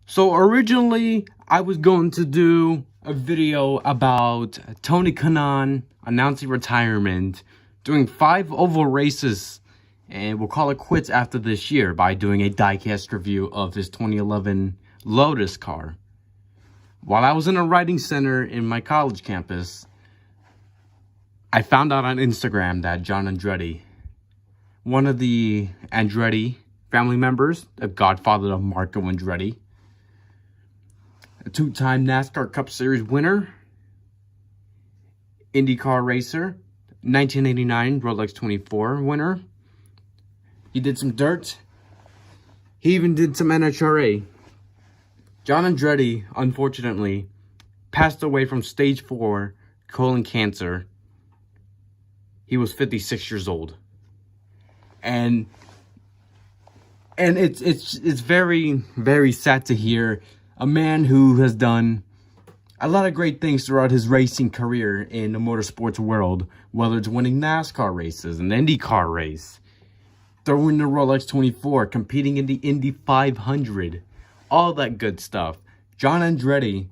So originally, I was going to do a video about Tony Kanaan announcing retirement, doing 5 oval races, and we'll call it quits after this year by doing a diecast review of his 2011 Lotus car. While I was in a writing center in my college campus, I found out on Instagram that John Andretti, one of the Andretti family members, the godfather of Marco Andretti, a 2-time NASCAR Cup Series winner, IndyCar racer, 1989 Rolex 24 winner. He did some dirt. He even did some NHRA. John Andretti, unfortunately, passed away from stage 4 colon cancer. He was 56 years old. And it's very, very sad to hear a man who has done a lot of great things throughout his racing career in the motorsports world, whether it's winning NASCAR races, an IndyCar race, throwing the Rolex 24, competing in the Indy 500, all that good stuff. John Andretti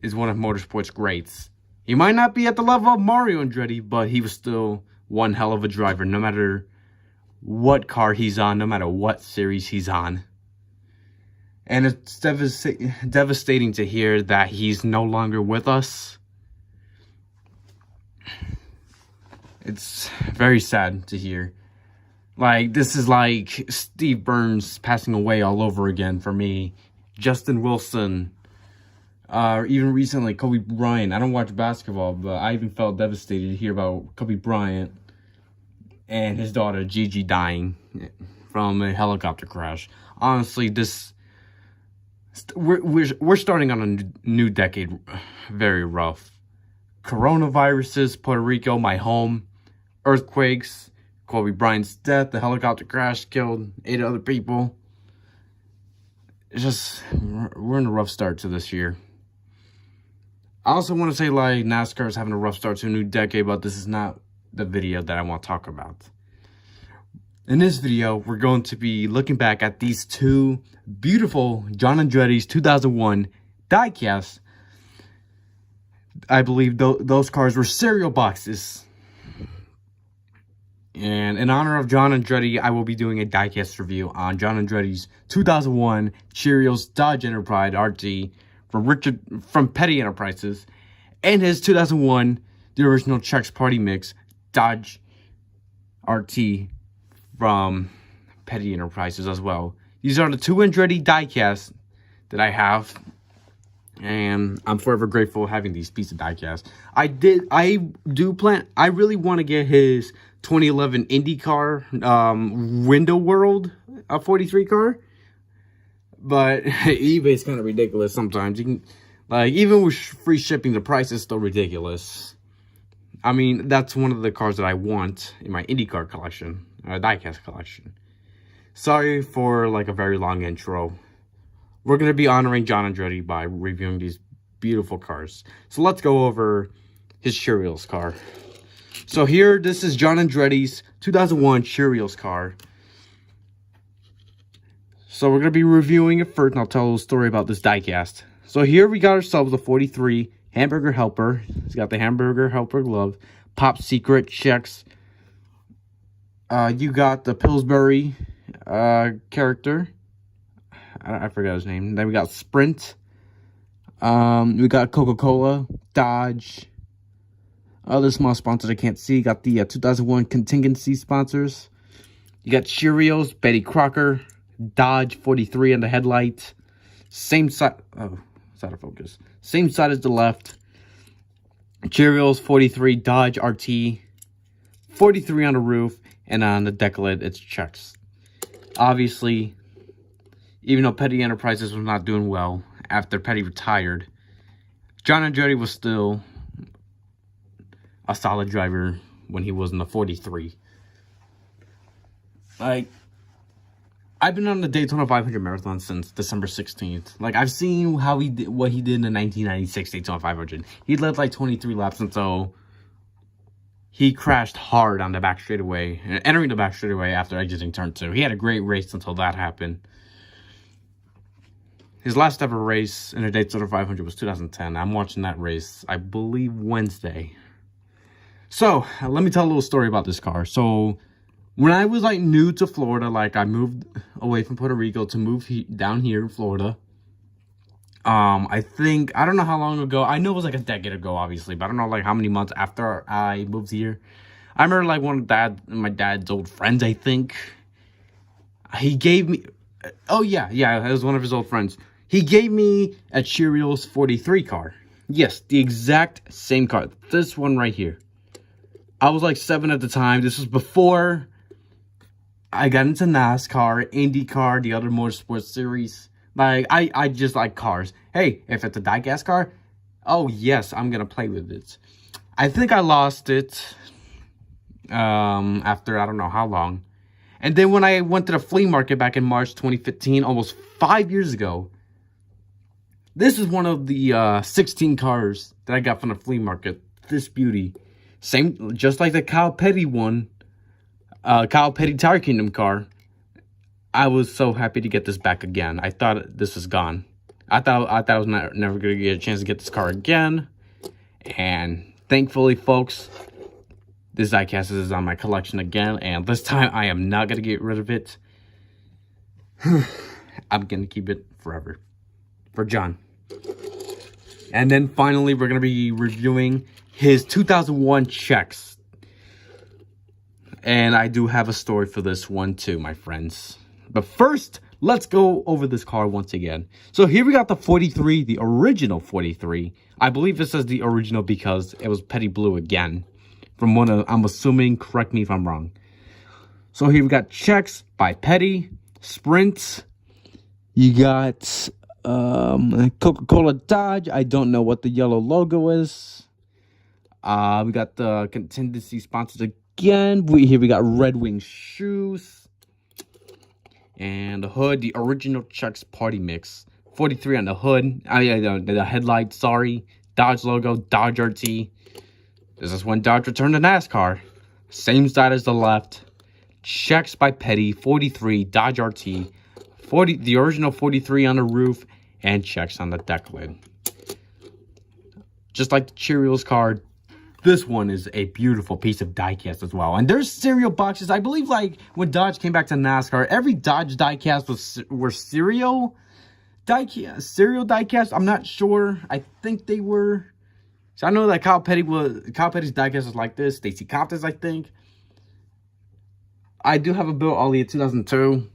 is one of motorsports greats. He might not be at the level of Mario Andretti, but he was still one hell of a driver, no matter what car he's on, no matter what series he's on. And it's devastating to hear that he's no longer with us. It's very sad to hear. Like, this is like Steve Burns passing away all over again for me. Justin Wilson. Even recently, Kobe Bryant. I don't watch basketball, but I even felt devastated to hear about Kobe Bryant and his daughter Gigi dying from a helicopter crash. Honestly, we're starting on a new decade very rough. Coronaviruses, Puerto Rico, my home, earthquakes, Kobe Bryant's death, the helicopter crash killed 8 other people. It's just, we're in a rough start to this year. I also want to say, like, NASCAR is having a rough start to a new decade, but this is not the video that I want to talk about. In this video, we're going to be looking back at these 2 beautiful John Andretti's 2001 diecasts. I believe those cars were cereal boxes. And in honor of John Andretti, I will be doing a diecast review on John Andretti's 2001 Cheerios Dodge Interprid RT from Petty Enterprises, and his 2001, the original Chex Party Mix Dodge RT from Petty Enterprises as well. These are the 2 Andretti diecasts that I have, and I'm forever grateful having these pieces of diecast. I really want to get his 2011 IndyCar Window World 43 car, but eBay's kind of ridiculous sometimes. You can, like, even with free shipping, the price is still ridiculous. I mean, that's one of the cars that I want in my IndyCar collection, diecast collection. Sorry for, like, a very long intro. We're going to be honoring John Andretti by reviewing these beautiful cars. So let's go over his Cheerios car. So here, this is John Andretti's 2001 Cheerios car. So we're going to be reviewing it first, and I'll tell a little story about this diecast. So here we got ourselves a 43 Hamburger Helper. It's got the Hamburger Helper glove. Pop Secret Chex. You got the Pillsbury character. I forgot his name. Then we got Sprint. We got Coca-Cola, Dodge. Other small sponsors I can't see. Got the 2001 contingency sponsors. You got Cheerios, Betty Crocker, Dodge 43 on the headlight. Same side. Oh, it's out of focus. Same side as the left. Cheerios 43, Dodge RT. 43 on the roof. And on the deck lid, it's Chex. Obviously, even though Petty Enterprises was not doing well after Petty retired, John Andretti was still a solid driver when he was in the 43. Like, I've been on the Daytona 500 marathon since December 16th. Like, I've seen how he did, what he did in the 1996 Daytona 500. He led like 23 laps until he crashed hard on the back straightaway, entering the back straightaway after exiting turn 2. He had a great race until that happened. His last ever race in a Daytona 500 was 2010. I'm watching that race, I believe, Wednesday. So, let me tell a little story about this car. So, when I was, like, new to Florida, like, I moved away from Puerto Rico to move down here in Florida. I don't know how long ago. I know it was, like, a decade ago, obviously. But I don't know, like, how many months after I moved here. I remember, like, one of my dad's old friends, I think. He gave me... Oh, yeah, it was one of his old friends. He gave me a Cheerios 43 car. Yes, the exact same car. This one right here. I was like 7 at the time. This was before I got into NASCAR, IndyCar, the other motorsports series. Like, I just like cars. Hey, if it's a diecast car, oh yes, I'm gonna play with it. I think I lost it after I don't know how long. And then when I went to the flea market back in March 2015, almost 5 years ago, this is one of the 16 cars that I got from the flea market. This beauty. Same, just like the Kyle Petty one, Kyle Petty Tire Kingdom car. I was so happy to get this back again. I thought this was gone. I thought I was never going to get a chance to get this car again. And thankfully, folks, this diecast is on my collection again. And this time, I am not going to get rid of it. I'm going to keep it forever. For John. And then finally, we're going to be reviewing his 2001 Chex. And I do have a story for this one too, my friends. But first, let's go over this car once again. So here we got the 43, the original 43. I believe it says the original because it was Petty Blue again. From one of, I'm assuming, correct me if I'm wrong. So here we got Chex by Petty, Sprint. You got Coca-Cola Dodge. I don't know what the yellow logo is. We got the contingency sponsors again. Here we got Red Wing shoes. And the hood, the original Chex Party Mix. 43 on the hood. The headlight, sorry. Dodge logo, Dodge RT. This is when Dodge returned to NASCAR. Same side as the left. Chex by Petty, 43, Dodge RT. The original 43 on the roof. And Chex on the deck lid. Just like the Cheerios card, this one is a beautiful piece of diecast as well. And there's cereal boxes. I believe, like, when Dodge came back to NASCAR, every Dodge diecast were cereal diecast. I'm not sure. I think they were. So I know that Kyle Petty's diecast was like this. Stacy Compton's, I think. I do have a Bill Olliott 2002.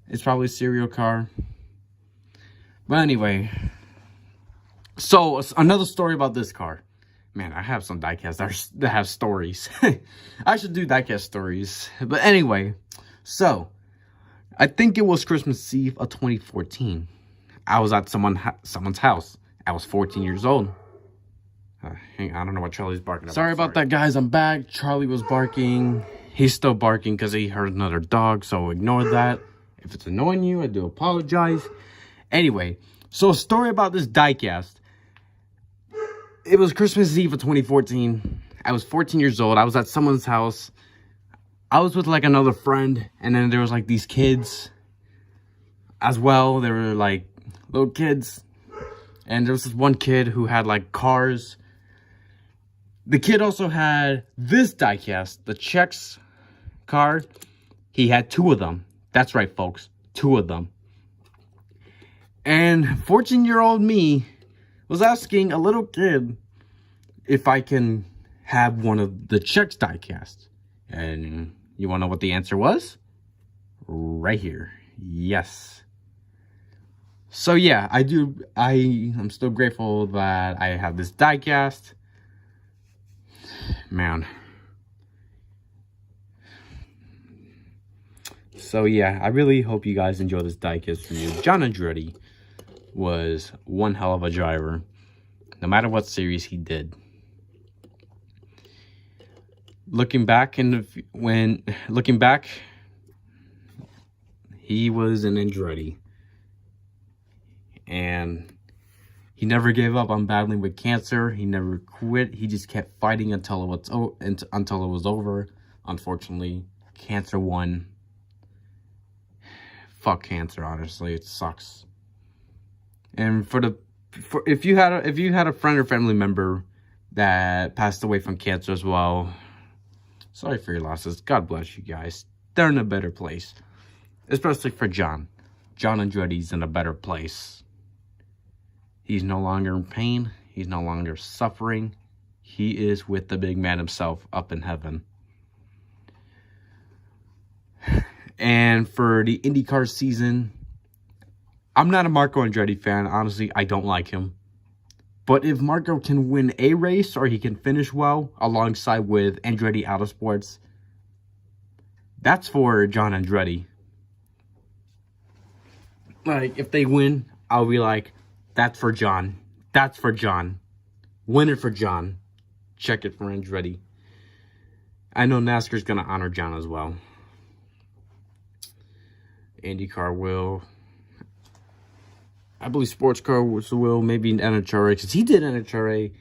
It's probably a cereal car. But anyway, so another story about this car. Man, I have some diecasts that have stories. I should do diecast stories. But anyway, so I think it was Christmas Eve of 2014. I was at someone's house. I was 14 years old. Hang on, I don't know what Charlie's barking about. Sorry about that, guys. I'm back. Charlie was barking. He's still barking because he heard another dog, so ignore that. If it's annoying you, I do apologize. Anyway, so a story about this diecast. It was Christmas Eve of 2014. I was 14 years old. I was at someone's house. I was with, like, another friend. And then there was, like, these kids as well. They were, like, little kids. And there was this one kid who had, like, cars. The kid also had this diecast, the Chex car. He had 2 of them. That's right, folks. 2 of them. And 14-year-old me was asking a little kid if I can have one of the Chex diecasts. And you want to know what the answer was? Right here. Yes. So yeah, I'm still grateful that I have this diecast. Man. So yeah, I really hope you guys enjoy this diecast review. John Andretti was one hell of a driver, no matter what series he did. Looking back, he was an Andretti, and he never gave up on battling with cancer. He never quit. He just kept fighting until it was over. Unfortunately, cancer won. Fuck cancer, honestly. It sucks. And if you had a friend or family member that passed away from cancer as well, sorry for your losses. God bless you guys. They're in a better place. Especially for John. John Andretti's in a better place. He's no longer in pain. He's no longer suffering. He is with the big man himself up in heaven. And for the IndyCar season, I'm not a Marco Andretti fan. Honestly, I don't like him. But if Marco can win a race or he can finish well alongside with Andretti Autosports, that's for John Andretti. Like, if they win, I'll be like, that's for John. That's for John. Win it for John. Check it for Andretti. I know NASCAR's going to honor John as well. IndyCar will. I believe sports car will. Maybe NHRA, because he did NHRA.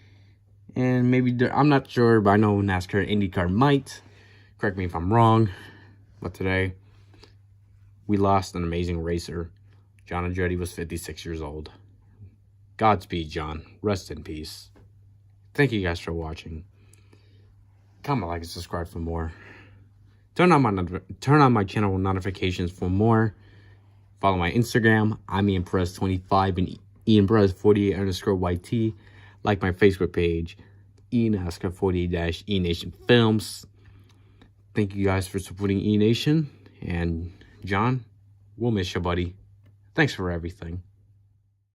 And maybe, I'm not sure, but I know NASCAR and IndyCar might. Correct me if I'm wrong. But today, we lost an amazing racer. John Andretti was 56 years old. Godspeed, John. Rest in peace. Thank you guys for watching. Comment, like, and subscribe for more. Turn on my channel notifications for more. Follow my Instagram. I'm Ian Perez 25 and Ian Perez 48_YT. Like my Facebook page, Ian Oscar 48-E Nation Films. Thank you guys for supporting E Nation. And John, we'll miss you, buddy. Thanks for everything.